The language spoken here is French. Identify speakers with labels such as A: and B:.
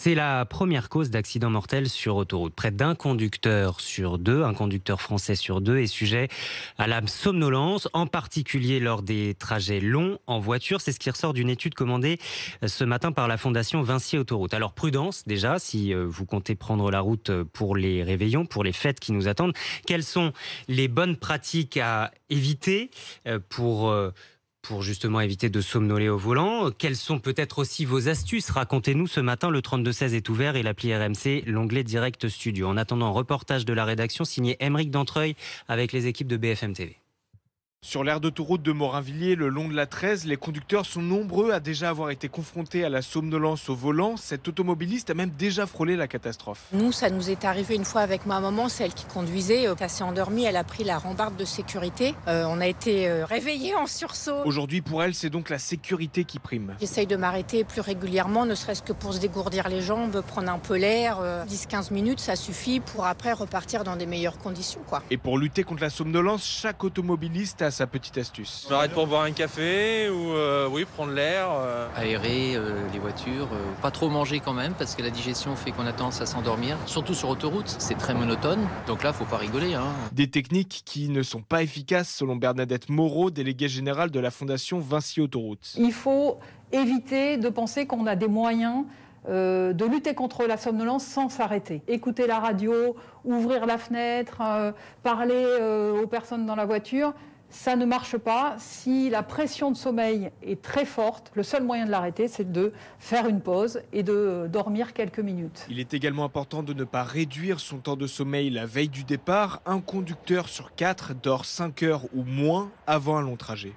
A: C'est la première cause d'accident mortel sur autoroute. Près d'un conducteur sur deux, un conducteur français sur deux, est sujet à la somnolence, en particulier lors des trajets longs en voiture. C'est ce qui ressort d'une étude commandée ce matin par la Fondation Vinci Autoroute. Alors prudence déjà, si vous comptez prendre la route pour les réveillons, pour les fêtes qui nous attendent. Quelles sont les bonnes pratiques à éviter pour justement éviter de somnoler au volant? Quelles sont peut-être aussi vos astuces? Racontez-nous ce matin, le 32-16 est ouvert et l'appli RMC, l'onglet Direct Studio. En attendant, reportage de la rédaction signé Aymeric Dantreuil avec les équipes de BFM TV.
B: Sur l'aire d'autoroute de Morinvilliers, le long de la 13, les conducteurs sont nombreux à déjà avoir été confrontés à la somnolence au volant. Cet automobiliste a même déjà frôlé la catastrophe.
C: Nous, ça nous est arrivé une fois avec ma maman, celle qui conduisait. Elle s'est endormie, elle a pris la rambarde de sécurité. On a été réveillés en sursaut.
B: Aujourd'hui, pour elle, c'est donc la sécurité qui prime.
C: J'essaye de m'arrêter plus régulièrement, ne serait-ce que pour se dégourdir les jambes, prendre un peu l'air. 10-15 minutes, ça suffit pour après repartir dans des meilleures conditions, quoi.
B: Et pour lutter contre la somnolence, chaque automobiliste a sa petite astuce.
D: Je m'arrête pour boire un café ou prendre l'air.
E: Aérer les voitures, pas trop manger quand même parce que la digestion fait qu'on a tendance à s'endormir. Surtout sur autoroute, c'est très monotone, donc là faut pas rigoler.
B: Des techniques qui ne sont pas efficaces selon Bernadette Moreau, déléguée générale de la Fondation Vinci Autoroute.
F: Il faut éviter de penser qu'on a des moyens de lutter contre la somnolence sans s'arrêter. Écouter la radio, ouvrir la fenêtre, parler aux personnes dans la voiture. Ça ne marche pas. Si la pression de sommeil est très forte, le seul moyen de l'arrêter, c'est de faire une pause et de dormir quelques minutes.
B: Il est également important de ne pas réduire son temps de sommeil la veille du départ. Un conducteur sur 4 dort 5 heures ou moins avant un long trajet.